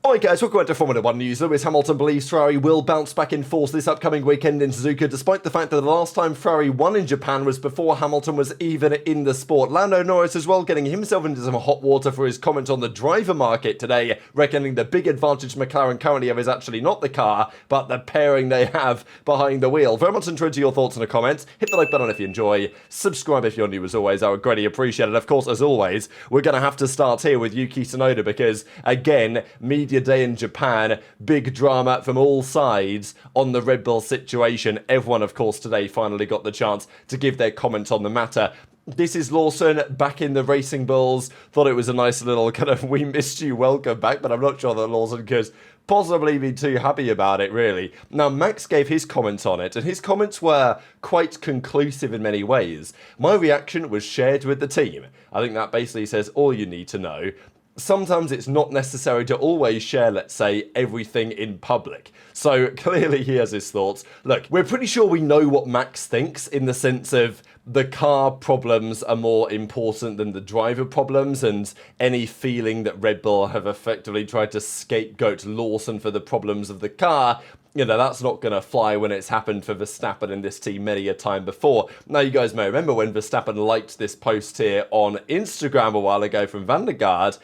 Alright guys, welcome back to Formula 1 news. Lewis Hamilton believes Ferrari will bounce back in force this upcoming weekend in Suzuka, despite the fact that the last time Ferrari won in Japan was before Hamilton was even in the sport. Lando Norris as well getting himself into some hot water for his comment on the driver market today, reckoning the big advantage McLaren currently have is actually not the car, but the pairing they have behind the wheel. Very much into your thoughts in the comments. Hit the like button if you enjoy. Subscribe if you're new as always. I would greatly appreciate it. Of course, as always, we're going to have to start here with Yuki Tsunoda because, again, media day in Japan, big drama from all sides on the Red Bull situation. Everyone, of course, today finally got the chance to give their comment on the matter. This is Lawson back in the Racing Bulls. Thought it was a nice little kind of we missed you welcome back, but I'm not sure that Lawson could possibly be too happy about it, really. Now, Max gave his comments on it, and his comments were quite conclusive in many ways. My reaction was shared with the team. I think that basically says all you need to know. Sometimes it's not necessary to always share, let's say, everything in public. So clearly he has his thoughts. Look, we're pretty sure we know what Max thinks in the sense of the car problems are more important than the driver problems, and any feeling that Red Bull have effectively tried to scapegoat Lawson for the problems of the car, you know, that's not going to fly when it's happened for Verstappen in this team many a time before. Now, you guys may remember when Verstappen liked this post here on Instagram a while ago from Vandergaard,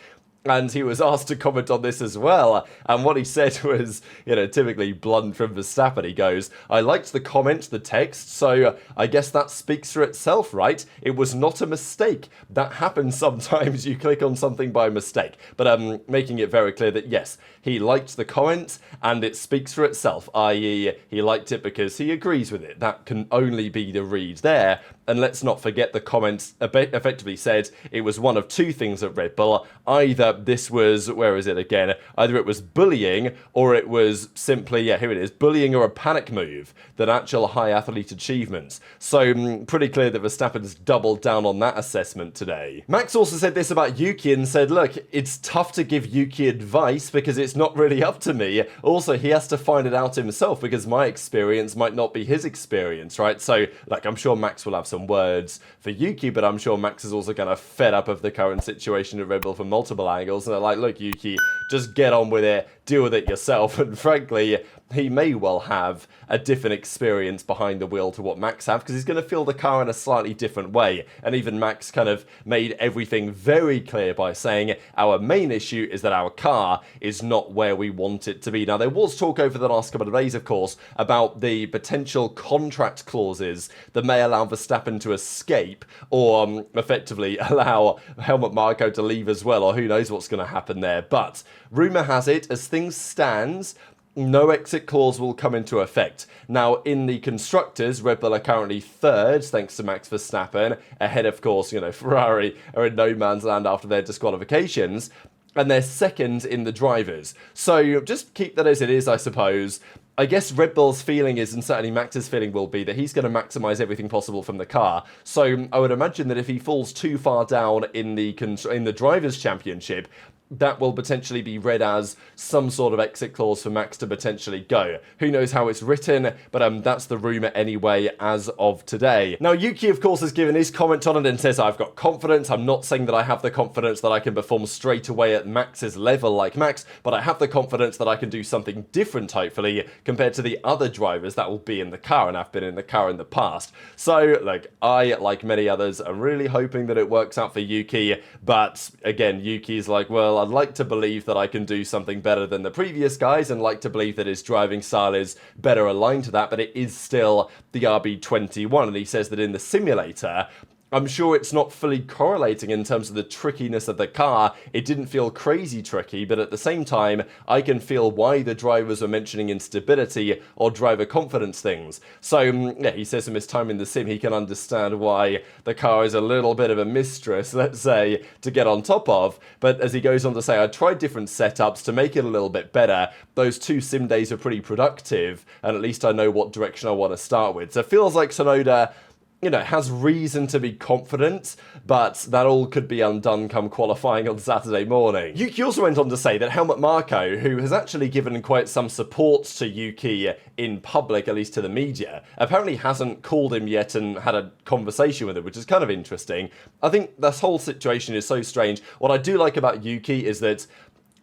and he was asked to comment on this as well. And what he said was, you know, typically blunt from Verstappen. He goes, I liked the comment, the text, so I guess that speaks for itself, right? It was not a mistake. That happens sometimes. You click on something by mistake. But making it very clear that, yes, he liked the comment and it speaks for itself, i.e. he liked it because he agrees with it. That can only be the read there. And let's not forget the comments effectively said it was one of two things at Red Bull. Either this was, where is it again? Either it was bullying or it was simply, yeah, here it is, bullying or a panic move than actual high athlete achievements. So pretty clear that Verstappen's doubled down on that assessment today. Max also said this about Yuki and said, look, it's tough to give Yuki advice because it's not really up to me. Also, he has to find it out himself because my experience might not be his experience, right? So, like, I'm sure Max will have some words for Yuki, but I'm sure Max is also kind of fed up of the current situation at Red Bull from multiple angles, and they're like, look, Yuki, just get on with it, deal with it yourself. And frankly, he may well have a different experience behind the wheel to what Max have, because he's going to feel the car in a slightly different way. And even Max kind of made everything very clear by saying our main issue is that our car is not where we want it to be. Now, there was talk over the last couple of days, of course, about the potential contract clauses that may allow Verstappen to escape or effectively allow Helmut Marko to leave as well, or who knows what's going to happen there. But rumour has it, as things stand, no exit clause will come into effect. Now, in the constructors, Red Bull are currently third, thanks to Max Verstappen, ahead, of course, you know, Ferrari are in no man's land after their disqualifications, and they're second in the drivers. So just keep that as it is, I suppose. I guess Red Bull's feeling is, and certainly Max's feeling will be, that he's going to maximise everything possible from the car. So I would imagine that if he falls too far down in the Drivers' Championship, that will potentially be read as some sort of exit clause for Max to potentially go. Who knows how it's written, but that's the rumour anyway as of today. Now, Yuki, of course, has given his comment on it and says, I've got confidence. I'm not saying that I have the confidence that I can perform straight away at Max's level like Max, but I have the confidence that I can do something different, hopefully, compared to the other drivers that will be in the car, and I've been in the car in the past. So, like, I, like many others, am really hoping that it works out for Yuki, but again, Yuki's like, well, I'd like to believe that I can do something better than the previous guys and like to believe that his driving style is better aligned to that, but it is still the RB21, and he says that in the simulator, I'm sure it's not fully correlating in terms of the trickiness of the car. It didn't feel crazy tricky, but at the same time, I can feel why the drivers are mentioning instability or driver confidence things. So, yeah, he says from his time in the sim, he can understand why the car is a little bit of a mistress, let's say, to get on top of. But as he goes on to say, I tried different setups to make it a little bit better. Those 2 sim days are pretty productive, and at least I know what direction I want to start with. So it feels like Tsunoda, you know, has reason to be confident, but that all could be undone come qualifying on Saturday morning. Yuki also went on to say that Helmut Marko, who has actually given quite some support to Yuki in public, at least to the media, apparently hasn't called him yet and had a conversation with him, which is kind of interesting. I think this whole situation is so strange. What I do like about Yuki is that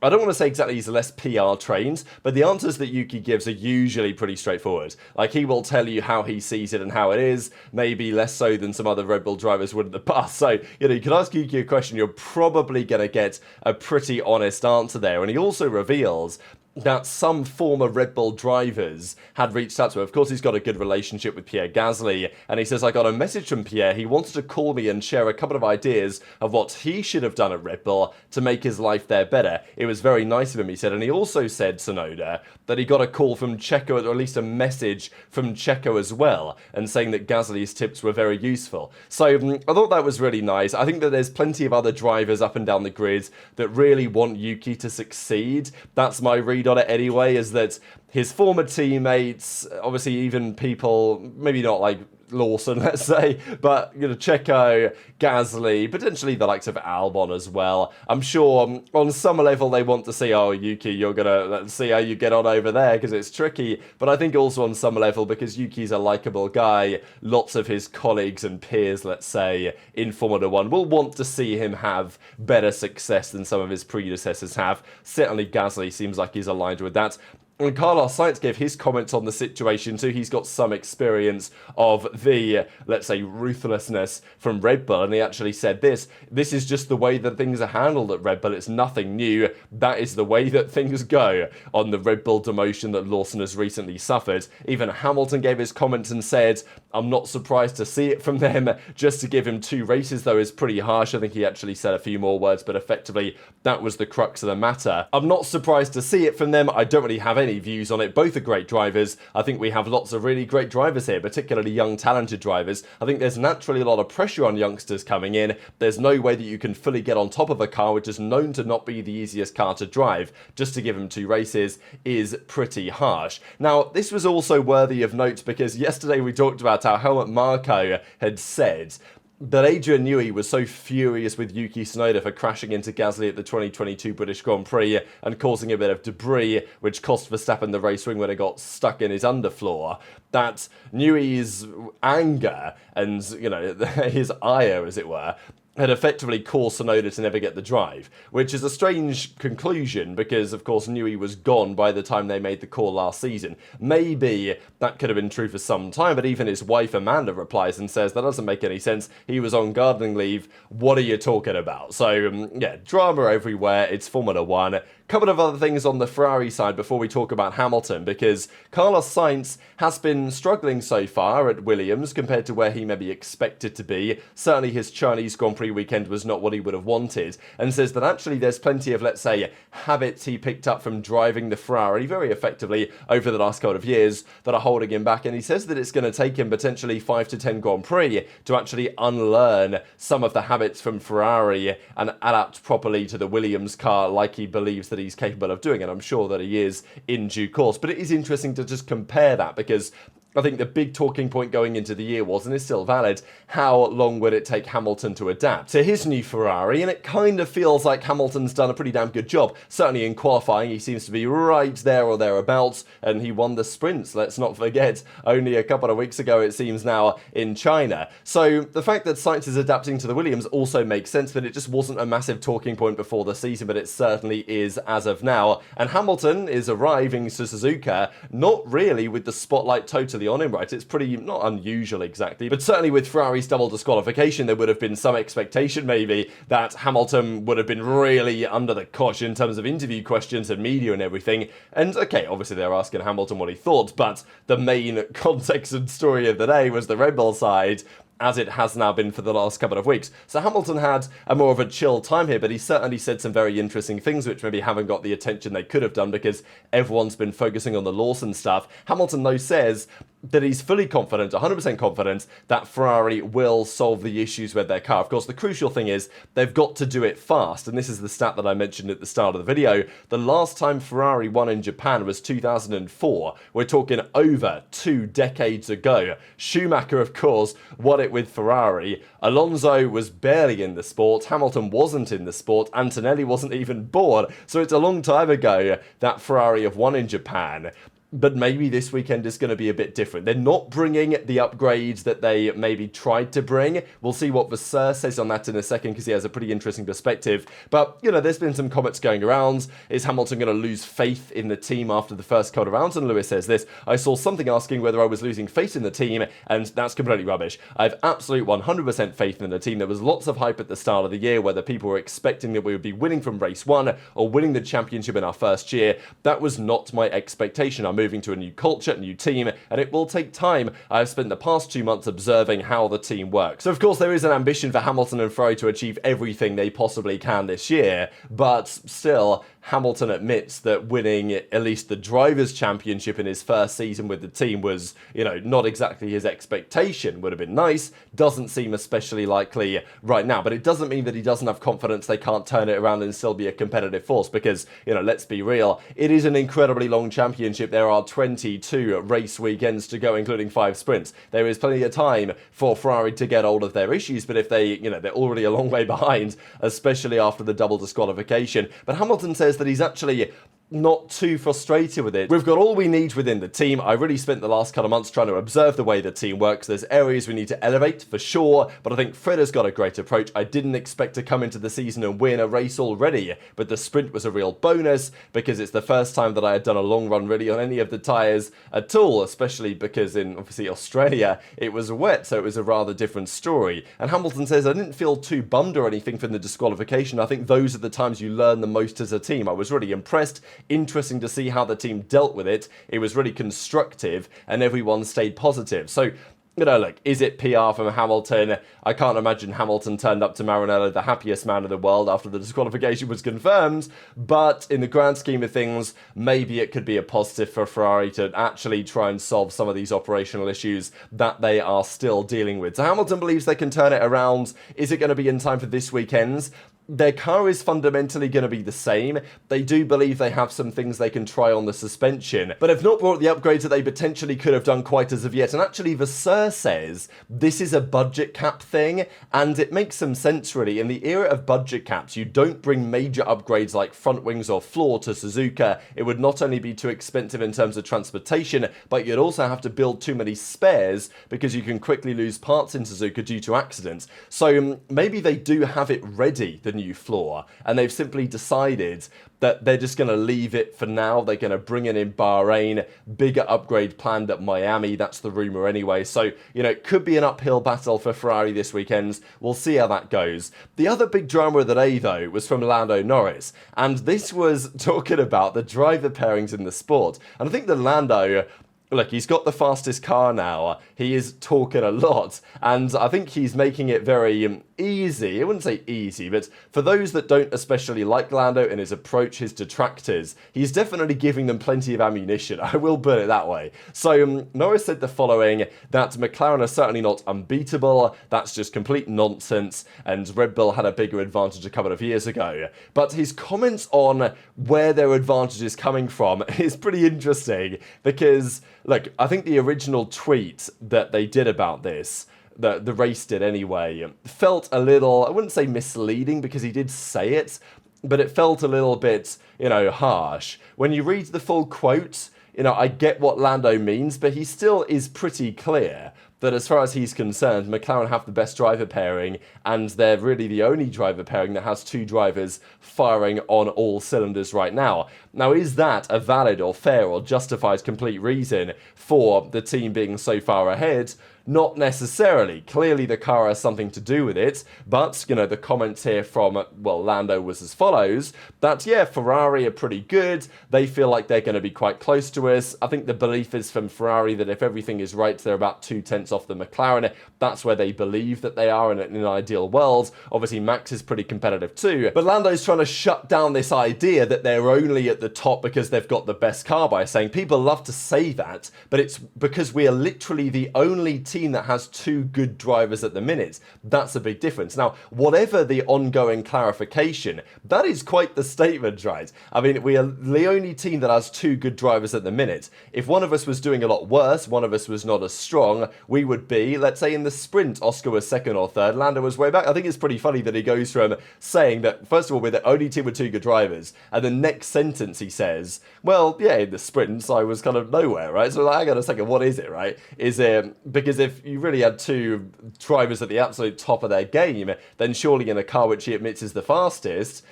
I don't want to say exactly he's less PR trained, but the answers that Yuki gives are usually pretty straightforward. Like, he will tell you how he sees it and how it is, maybe less so than some other Red Bull drivers would in the past. So, you could ask Yuki a question, you're probably going to get a pretty honest answer there. And he also reveals that some former Red Bull drivers had reached out to him. Of course, he's got a good relationship with Pierre Gasly, and he says, I got a message from Pierre. He wanted to call me and share a couple of ideas of what he should have done at Red Bull to make his life there better. It was very nice of him, he said. And he also said, Tsunoda, that he got a call from Checo, or at least a message from Checo as well, and saying that Gasly's tips were very useful. So I thought that was really nice. I think that there's plenty of other drivers up and down the grid that really want Yuki to succeed. That's my read on it anyway, is that his former teammates, obviously even people, maybe not like Lawson, let's say, but Checo, Gasly, potentially the likes of Albon as well. I'm sure on some level they want to see, oh, Yuki, you're let's see how you get on over there, because it's tricky. But I think also on some level, because Yuki's a likable guy, lots of his colleagues and peers, let's say, in Formula 1 will want to see him have better success than some of his predecessors have. Certainly Gasly seems like he's aligned with that. And Carlos Sainz gave his comments on the situation too. He's got some experience of the, let's say, ruthlessness from Red Bull. And he actually said this is just the way that things are handled at Red Bull. It's nothing new. That is the way that things go on the Red Bull demotion that Lawson has recently suffered. Even Hamilton gave his comments and said, I'm not surprised to see it from them. Just to give him 2 races, though, is pretty harsh. I think he actually said a few more words, but effectively that was the crux of the matter. I'm not surprised to see it from them. I don't really have any views on it. Both are great drivers. I think we have lots of really great drivers here, particularly young, talented drivers. I think there's naturally a lot of pressure on youngsters coming in. There's no way that you can fully get on top of a car, which is known to not be the easiest car to drive. Just to give them 2 races is pretty harsh. Now, this was also worthy of note because yesterday we talked about how Helmut Marko had said that Adrian Newey was so furious with Yuki Tsunoda for crashing into Gasly at the 2022 British Grand Prix and causing a bit of debris, which cost Verstappen the race wing when it got stuck in his underfloor, that Newey's anger and, his ire, as it were, had effectively caused Tsunoda to never get the drive, which is a strange conclusion because, of course, Newey was gone by the time they made the call last season. Maybe that could have been true for some time, but even his wife Amanda replies and says, that doesn't make any sense. He was on gardening leave. What are you talking about? So, yeah, drama everywhere. It's Formula 1. Couple of other things on the Ferrari side before we talk about Hamilton, because Carlos Sainz has been struggling so far at Williams compared to where he maybe expected to be. Certainly his Chinese Grand Prix weekend was not what he would have wanted, and says that actually there's plenty of, let's say, habits he picked up from driving the Ferrari very effectively over the last couple of years that are holding him back, and he says that it's going to take him potentially 5 to 10 Grand Prix to actually unlearn some of the habits from Ferrari and adapt properly to the Williams car like he believes that he's capable of doing, and I'm sure that he is in due course. But it is interesting to just compare that, because I think the big talking point going into the year was, and is still valid, how long would it take Hamilton to adapt to his new Ferrari? And it kind of feels like Hamilton's done a pretty damn good job. Certainly in qualifying, he seems to be right there or thereabouts, and he won the sprints, let's not forget, only a couple of weeks ago, it seems now, in China. So the fact that Sainz is adapting to the Williams also makes sense, but it just wasn't a massive talking point before the season, but it certainly is as of now. And Hamilton is arriving to Suzuka, not really with the spotlight totally on him, right? It's pretty, not unusual exactly, but certainly with Ferrari's double disqualification, there would have been some expectation maybe that Hamilton would have been really under the cosh in terms of interview questions and media and everything. And okay, obviously they're asking Hamilton what he thought, but the main context and story of the day was the Red Bull side, as it has now been for the last couple of weeks. So Hamilton had a more of a chill time here, but he certainly said some very interesting things which maybe haven't got the attention they could have done because everyone's been focusing on the Lawson stuff. Hamilton, though, says that he's fully confident, 100% confident, that Ferrari will solve the issues with their car. Of course, the crucial thing is they've got to do it fast, and this is the stat that I mentioned at the start of the video. The last time Ferrari won in Japan was 2004. We're talking over 2 decades ago. Schumacher, of course, won it with Ferrari. Alonso was barely in the sport. Hamilton wasn't in the sport. Antonelli wasn't even born. So it's a long time ago that Ferrari have won in Japan. But maybe this weekend is going to be a bit different. They're not bringing the upgrades that they maybe tried to bring. We'll see what Vasseur says on that in a second, because he has a pretty interesting perspective. But, you know, there's been some comments going around. Is Hamilton going to lose faith in the team after the first couple of rounds? And Lewis says this: I saw something asking whether I was losing faith in the team, and that's completely rubbish. I have absolute 100% faith in the team. There was lots of hype at the start of the year, whether people were expecting that we would be winning from race 1 or winning the championship in our first year. That was not my expectation. I'm moving to a new culture, a new team, and it will take time. I have spent the past 2 months observing how the team works. So of course there is an ambition for Hamilton and Ferrari to achieve everything they possibly can this year, but still, Hamilton admits that winning at least the Drivers' Championship in his first season with the team was, you know, not exactly his expectation. Would have been nice. Doesn't seem especially likely right now, but it doesn't mean that he doesn't have confidence they can't turn it around and still be a competitive force, because, you know, let's be real, it is an incredibly long championship. There are 22 race weekends to go, including 5 sprints. There is plenty of time for Ferrari to get hold of their issues, but if they, you know, they're already a long way behind, especially after the double disqualification. But Hamilton says that he's actually not too frustrated with it. We've got all we need within the team. I really spent the last couple of months trying to observe the way the team works. There's areas we need to elevate for sure, but I think Fred has got a great approach. I didn't expect to come into the season and win a race already, but the sprint was a real bonus because it's the first time that I had done a long run really on any of the tyres at all, especially because in obviously Australia it was wet, so it was a rather different story. And Hamilton says, I didn't feel too bummed or anything from the disqualification. I think those are the times you learn the most as a team. I was really impressed. Interesting to see how the team dealt with it. It was really constructive and everyone stayed positive. So, you know, look, is it PR from Hamilton? I can't imagine Hamilton turned up to Maranello the happiest man in the world after the disqualification was confirmed, but in the grand scheme of things, maybe it could be a positive for Ferrari to actually try and solve some of these operational issues that they are still dealing with. So Hamilton believes they can turn it around. Is it going to be in time for this weekend's? Their car is fundamentally going to be the same. They do believe they have some things they can try on the suspension, but have not brought the upgrades that they potentially could have done quite as of yet. And actually, Vasseur says this is a budget cap thing, and it makes some sense really. In the era of budget caps, you don't bring major upgrades like front wings or floor to Suzuka. It would not only be too expensive in terms of transportation, but you'd also have to build too many spares because you can quickly lose parts in Suzuka due to accidents. So maybe they do have it ready, the new floor, and they've simply decided that they're just going to leave it for now. They're going to bring it in Bahrain, bigger upgrade planned at Miami. That's the rumor anyway. So, you know, it could be an uphill battle for Ferrari this weekend. We'll see how that goes. The other big drama of the day, though, was from Lando Norris, and this was talking about the driver pairings in the sport. And I think that Lando, look, he's got the fastest car now. He is talking a lot, and I think he's making it very easy. I wouldn't say easy, but for those that don't especially like Lando and his approach, his detractors, he's definitely giving them plenty of ammunition. I will put it that way. So Norris said the following, that McLaren are certainly not unbeatable. That's just complete nonsense, and Red Bull had a bigger advantage a couple of years ago. But his comments on where their advantage is coming from is pretty interesting, because look, I think the original tweet that they did about this, the race did anyway, felt a little, I wouldn't say misleading because he did say it, but it felt a little bit, you know, harsh. When you read the full quote, you know, I get what Lando means, but he still is pretty clear that as far as he's concerned, McLaren have the best driver pairing, and they're really the only driver pairing that has 2 drivers firing on all cylinders right now. Now, is that a valid or fair or justified complete reason for the team being so far ahead? Not necessarily. Clearly the car has something to do with it, but, you know, the comments here from, well, Lando was as follows, that, yeah, Ferrari are pretty good. They feel like they're going to be quite close to us. I think the belief is from Ferrari that if everything is right, they're about 2 tenths off the McLaren. That's where they believe that they are in an ideal world. Obviously, Max is pretty competitive too, but Lando's trying to shut down this idea that they're only at the top because they've got the best car by saying, people love to say that, but it's because we are literally the only team team that has 2 good drivers at the minute. That's a big difference. Now, whatever the ongoing clarification, that is quite the statement, right? I mean, we are the only team that has 2 good drivers at the minute. If one of us was doing a lot worse, one of us was not as strong, we would be, let's say in the sprint, Oscar was 2nd or 3rd, Lando was way back. I think it's pretty funny that he goes from saying that, first of all, we're the only team with 2 good drivers, and the next sentence he says, well, yeah, in the sprints, I was kind of nowhere, right? So like, hang on a second, what is it, right? Is it, because if you really had 2 drivers at the absolute top of their game, then surely in a car which he admits is the fastest,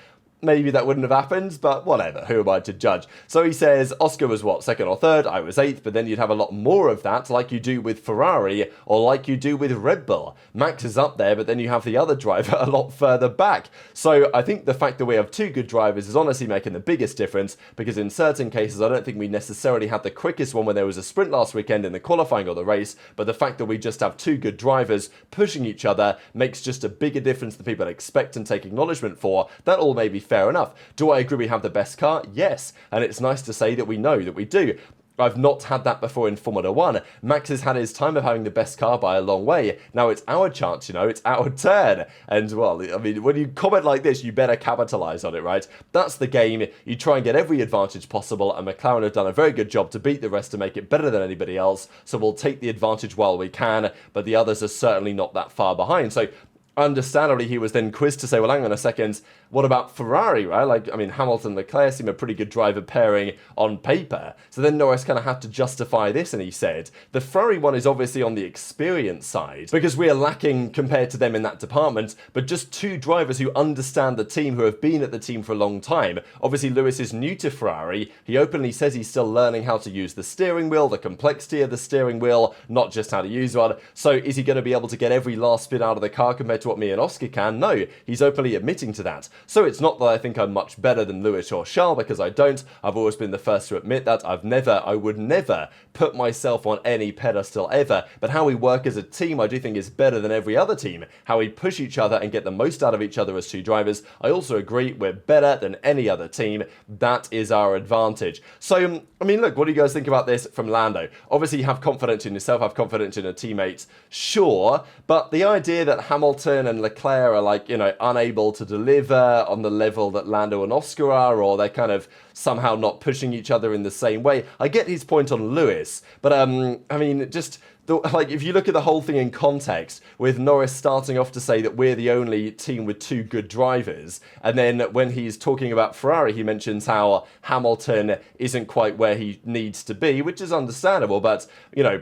maybe that wouldn't have happened, but whatever, who am I to judge? So he says, Oscar was what, 2nd or 3rd, I was 8th, but then you'd have a lot more of that, like you do with Ferrari, or like you do with Red Bull. Max is up there, but then you have the other driver a lot further back. So I think the fact that we have 2 good drivers is honestly making the biggest difference, because in certain cases, I don't think we necessarily had the quickest one when there was a sprint last weekend in the qualifying or the race, but the fact that we just have 2 good drivers pushing each other makes just a bigger difference than people expect and take acknowledgement for. That all may be fair enough. Do I agree we have the best car? Yes. And it's nice to say that we know that we do. I've not had that before in Formula 1. Max has had his time of having the best car by a long way. Now it's our chance, it's our turn. And, well, I mean, when you comment like this, you better capitalise on it, right? That's the game. You try and get every advantage possible, and McLaren have done a very good job to beat the rest to make it better than anybody else. So we'll take the advantage while we can, but the others are certainly not that far behind. So understandably, he was then quizzed to say, well, hang on a second, what about Ferrari, right? Like, I mean, Hamilton and Leclerc seem a pretty good driver pairing on paper. So then Norris kind of had to justify this, and he said, the Ferrari one is obviously on the experience side, because we are lacking compared to them in that department, but just 2 drivers who understand the team, who have been at the team for a long time. Obviously, Lewis is new to Ferrari. He openly says he's still learning how to use the steering wheel, the complexity of the steering wheel, not just how to use one. So is he going to be able to get every last spin out of the car compared to what me and Oscar can? No, he's openly admitting to that. So it's not that I think I'm much better than Lewis or Charles, because I don't. I've always been the first to admit that. I would never put myself on any pedestal ever, but how we work as a team I do think is better than every other team. How we push each other and get the most out of each other as 2 drivers. I also agree we're better than any other team. That is our advantage. So, I mean, look, what do you guys think about this from Lando? Obviously, you have confidence in yourself, have confidence in a teammate, sure, but the idea that Hamilton and Leclerc are like, unable to deliver on the level that Lando and Oscar are, or they're kind of somehow not pushing each other in the same way. I get his point on Lewis, but I mean, just if you look at the whole thing in context, with Norris starting off to say that we're the only team with 2 good drivers, and then when he's talking about Ferrari, he mentions how Hamilton isn't quite where he needs to be, which is understandable, but,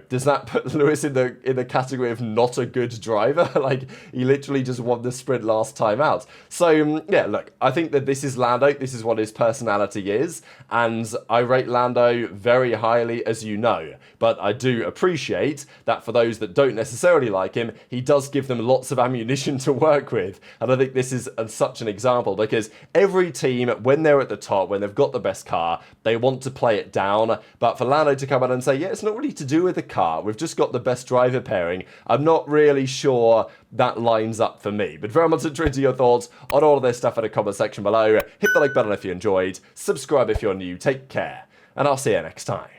does that put Lewis in the category of not a good driver? Like, he literally just won the sprint last time out. So, yeah, look, I think that this is Lando, this is what his personality is, and I rate Lando very highly, as you know, but I do appreciate that for those that don't necessarily like him, he does give them lots of ammunition to work with. And I think this is such an example, because every team, when they're at the top, when they've got the best car, they want to play it down. But for Lando to come out and say, yeah, it's not really to do with the car, we've just got the best driver pairing, I'm not really sure that lines up for me. But very much interested in your thoughts on all of this stuff in the comment section below. Hit the like button if you enjoyed, subscribe if you're new, take care, and I'll see you next time.